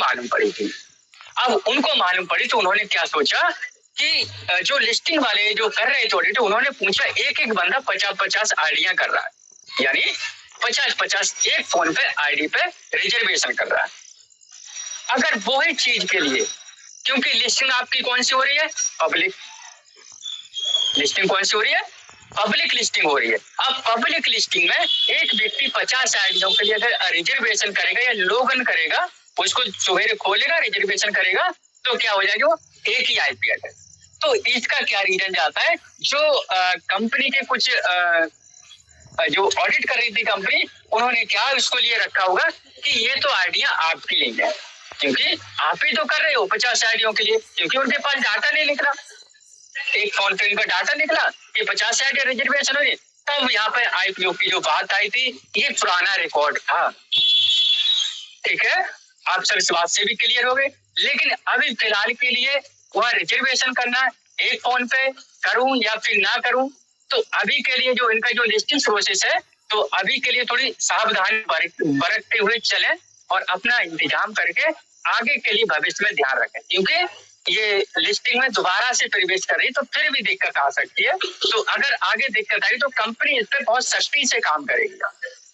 मालूम पड़ी थी। अब उनको मालूम पड़ी तो उन्होंने क्या सोचा कि जो लिस्टिंग वाले जो कर रहे थे ऑडिट, उन्होंने पूछा एक एक बंदा 50-50 आईडियां कर रहा है, यानी 50-50 एक फोन पे आईडी पे रिजर्वेशन कर रहा है। अगर वो ही चीज के लिए, क्योंकि लिस्टिंग आपकी कौन सी हो रही है, पब्लिक लिस्टिंग कौन सी हो रही है, पब्लिक लिस्टिंग हो रही है। अब पब्लिक लिस्टिंग में एक व्यक्ति 50 आईडियों के लिए अगर रिजर्वेशन करेगा या लॉगिन करेगा, उसको सवेरे खोलेगा रिजर्वेशन करेगा, तो क्या हो जाएगा, वो एक ही आईपी एड्रेस। तो इसका क्या रीजन जाता है, जो कंपनी के कुछ जो ऑडिट कर रही थी कंपनी, उन्होंने क्या उसको लिए रखा होगा कि ये तो आइडिया आपकी नहीं है, क्योंकि आप ही तो कर रहे हो 50 आइडियों के लिए, क्योंकि उनके पास डाटा नहीं निकला, एक फोन पे इनका डाटा निकला कि 50 आइडिया रिजर्वेशन हो रही। तब यहाँ पे आईपीओ की जो बात आई थी, ये पुराना रिकॉर्ड था, ठीक है, आप सब इस बात से भी क्लियर हो गए। लेकिन अभी फिलहाल के लिए वह रिजर्वेशन करना एक फोन पे करूं या फिर ना करूं, तो अभी के लिए जो इनका जो लिस्टिंग प्रोसेस है, तो अभी के लिए थोड़ी सावधानी बरतते हुए चलें और अपना इंतजाम करके आगे के लिए भविष्य में ध्यान रखें, क्योंकि ये लिस्टिंग में दोबारा से प्रवेश कर रही तो फिर भी दिक्कत आ सकती है। तो अगर आगे दिक्कत आई तो कंपनी इस पर बहुत सख्ती से काम करेगी,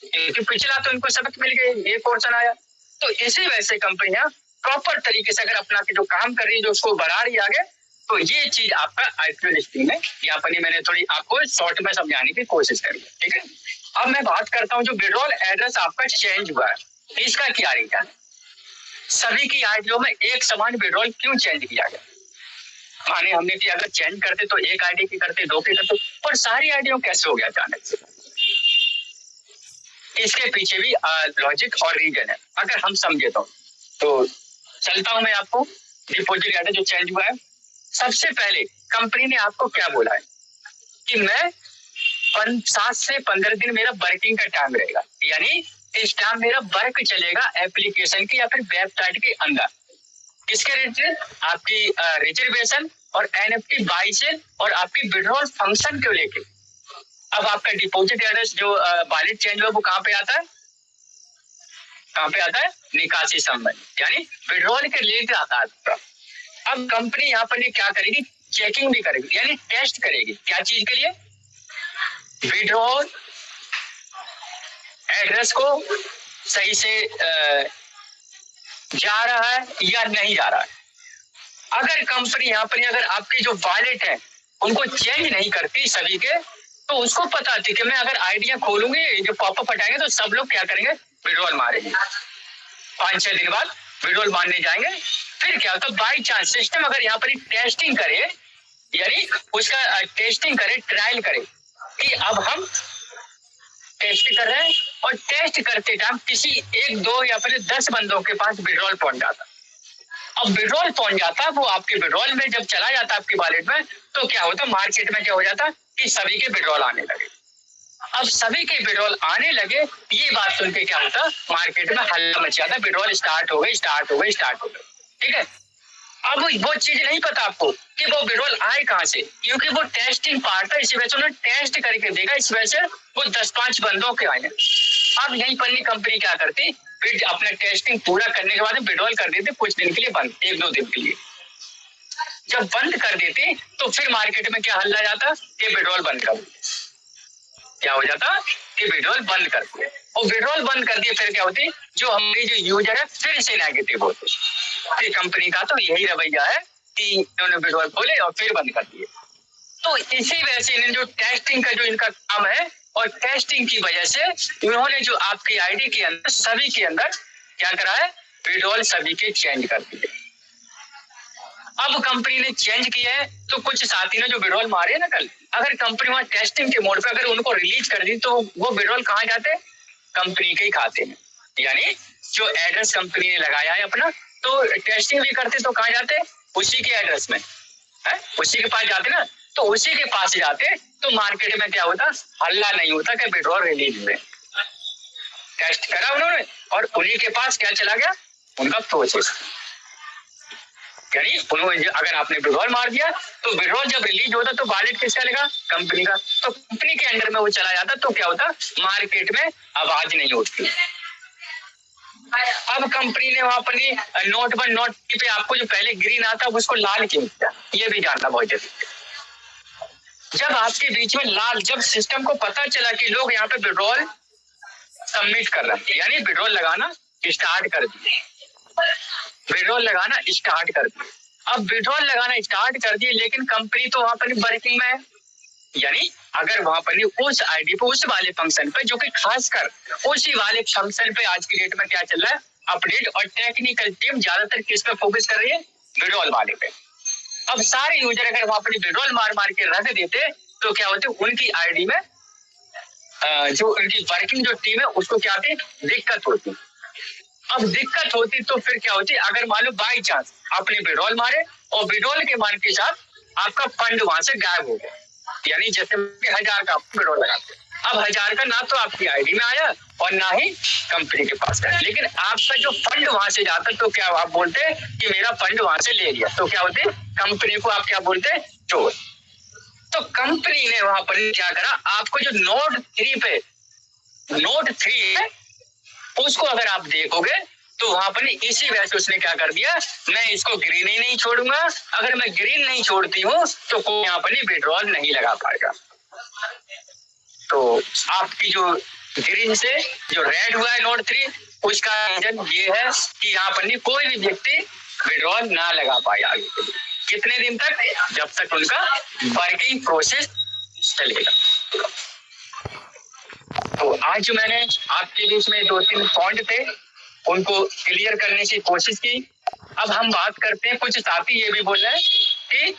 क्योंकि पिछला तो इनको सबक मिल गया, ये पोर्शन आया। तो इसी वजह से कंपनियां प्रॉपर तरीके से अगर अपना जो काम कर रही है, जो उसको बढ़ा रही है आगे, तो ये चीज आपका आईपीओ लिस्टिंग में यहाँ पर मैंने थोड़ी आपको शॉर्ट में समझाने की कोशिश करी, ठीक है। अब मैं बात करता हूँ जो विड्रॉल एड्रेस आपका चेंज हुआ है, इसका क्या रीजन, सभी की आईडियों में एक समान विड्रॉल क्यों चेंज किया गया। माने हमने कि अगर चेंज करते तो एक आईडी की करते, दो की करते, पर सारी आईडियों कैसे हो गया अचानक से, इसके पीछे भी लॉजिक और रीजन है। अगर हम समझे तो चलता हूं मैं आपको डिपॉजिट एड्रेस जो चेंज हुआ है। सबसे पहले कंपनी ने आपको क्या बोला है कि मैं 7 से 15 दिन मेरा वर्किंग का टाइम रहेगा, यानी इस टाइम मेरा वर्क चलेगा एप्लीकेशन की या फिर वेबसाइट के अंदर, किसके रिलेटेड, आपकी रिजर्वेशन और एनएफटी बाई सेल और आपकी विड्रॉल फंक्शन को लेके। अब आपका डिपॉजिट एड्रेस जो वॉलेट चेंज हुआ वो कहाँ पे आता है, कहाँ पे आता है, निकासी संबंध, यानी विड्रॉल के रिलेटेड आता है। अब कंपनी यहाँ पर क्या करेगी, चेकिंग भी करेगी, यानी टेस्ट करेगी, क्या चीज के लिए, विड्रॉल एड्रेस को सही से जा रहा है या नहीं जा रहा है। अगर कंपनी यहाँ पर अगर आपकी जो वॉलेट है उनको चेंज नहीं करती सभी के, तो उसको पता थी कि मैं अगर आइडिया खोलूंगी, जो पॉपअप हटाएंगे तो सब लोग क्या करेंगे, विड्रॉल मारेंगे, 5-6 दिन बाद विड्रॉल मारने जाएंगे। फिर क्या होता है, बाई चांस सिस्टम अगर यहाँ पर टेस्टिंग करे, यानी उसका टेस्टिंग करे, ट्रायल करे कि अब हम टेस्ट कर रहे हैं, और टेस्ट करते टाइम किसी 1-2 या फिर 10 बंदों के पास विड्रॉल पहुंच जाता। अब विड्रॉल पहुंच जाता, वो आपके विड्रॉल में जब चला जाता आपकी वॉलेट में, तो क्या होता, मार्केट में क्या हो जाता कि सभी के विड्रॉल आने लगे। अब सभी के विड्रॉल आने लगे, ये बात सुन के क्या होता, मार्केट में हल्ला मच जाता, विड्रॉल स्टार्ट हो गई, ठीक है। अब वो चीज नहीं पता आपको कि वो विड्रॉल आए कहाँ से, क्योंकि वो टेस्टिंग पार्ट है, इसी वजह से उन्होंने टेस्ट करके देखा, इस वजह से वो 10-5 बंदों के आए। अब यहीं पर कंपनी क्या करती, फिर अपना टेस्टिंग पूरा करने के बाद विड्रॉल कर देते कुछ दिन के लिए बंद, 1-2 दिन के लिए। जब बंद कर देते तो फिर मार्केट में क्या हल्ला जाता कि विड्रॉल बंद कर, क्या हो जाता कि विड्रॉल बंद कर दिए, और विड्रॉल बंद कर दिए फिर क्या होती, जो हमारी जो यूजर है फिर से नेगेटिव होते। फिर कंपनी का तो यही रवैया है कि इन्होंने विड्रॉल खोले और फिर बंद कर दिए। तो इसी वजह से इन्होंने जो टेस्टिंग का जो इनका काम है, और टेस्टिंग की वजह से इन्होंने जो आपकी आईडी के अंदर सभी के अंदर क्या करा है, विड्रॉल सभी के चेंज कर दिए। अब कंपनी ने चेंज किया है, तो कुछ साथी ने जो विड्रॉल मारे ना कल, अगर कंपनी वहां टेस्टिंग के मोड पे अगर उनको रिलीज कर दी, तो वो विड्रॉल कहाँ जाते, कंपनी के ही खाते में, यानी जो एड्रेस कंपनी ने लगाया है अपना, तो टेस्टिंग भी करते तो कहाँ जाते, उसी के एड्रेस में है, उसी के पास जाते ना, तो उसी के पास जाते, तो मार्केट में क्या होता, हल्ला नहीं होता कि विड्रॉल रिलीज हुए, टेस्ट करा उन्होंने और उन्हीं के पास क्या चला गया, उनका प्रोसेस, यानी उन्होंने अगर आपने विड्रॉल मार दिया तो विड्रॉल जब रिलीज होता तो वॉलेट किसका लगा, कंपनी का, तो कंपनी के अंडर में वो चला जाता, तो क्या होता, मार्केट में आवाज नहीं उठती। अब कंपनी ने वहां अपनी नोट 1 नोट 3 पे आपको जो पहले ग्रीन आता है उसको लाल क्यों किया, ये भी जानना बहुत जरूरी है। जब आपके बीच में लाल, जब सिस्टम को पता चला कि लोग यहाँ पे विड्रॉल सबमिट कर रहे हैं, यानी विड्रॉल लगाना स्टार्ट कर दिए, विड्रॉल लगाना स्टार्ट कर दिए। अब विड्रॉल लगाना स्टार्ट कर दिए, लेकिन कंपनी तो वहां पर वर्किंग में है, यानी अगर वहां पर उस आईडी पे, उस वाले फंक्शन पे, जो कि खासकर उसी वाले फंक्शन पे आज की डेट में क्या चल रहा है, अपडेट, और टेक्निकल टीम ज्यादातर किस पे फोकस कर रही है, विड्रॉल वाले पे। अब सारे यूजर अगर वहां पर विड्रॉल मार मार के रख देते तो क्या होते, उनकी आईडी में जो उनकी वर्किंग जो टीम है उसको क्या होती, दिक्कत होती। अब दिक्कत होती तो फिर क्या होती, अगर मान लो बाई चांस आपने विड्रॉल मारे और विड्रॉल के मान के साथ आपका फंड वहां से गायब हो गया, यानी जैसे 1000 का विड्रॉल लगाते, अब 1000 का ना तो आपकी आईडी में आया और ना ही कंपनी के पास गया, लेकिन आपका जो फंड वहां से जाता तो क्या आप बोलते कि मेरा फंड वहां से ले लिया, तो क्या होते, कंपनी को आप क्या बोलते, चोर। तो कंपनी ने वहां पर क्या करा, आपको जो नोट 3 पे, नोट 3 है उसको अगर आप देखोगे तो वहां पर इसी वजह से उसने क्या कर दिया, मैं इसको ग्रीन ही नहीं छोड़ूंगा, अगर मैं ग्रीन नहीं छोड़ती हूँ तो कोई यहाँ पर विड्रॉल नहीं लगा पाएगा। तो आपकी जो ग्रीन से जो रेड हुआ है नोट 3, उसका रीजन ये है कि यहाँ पर कोई भी व्यक्ति विड्रॉल ना लगा पाए आगे के लिए, कितने दिन तक, जब तक उनका वर्किंग प्रोसेस चलेगा। तो आज जो मैंने आपके बीच में 2-3 पॉइंट थे उनको क्लियर करने की कोशिश की। अब हम बात करते हैं, कुछ साथी ये भी बोल रहे हैं कि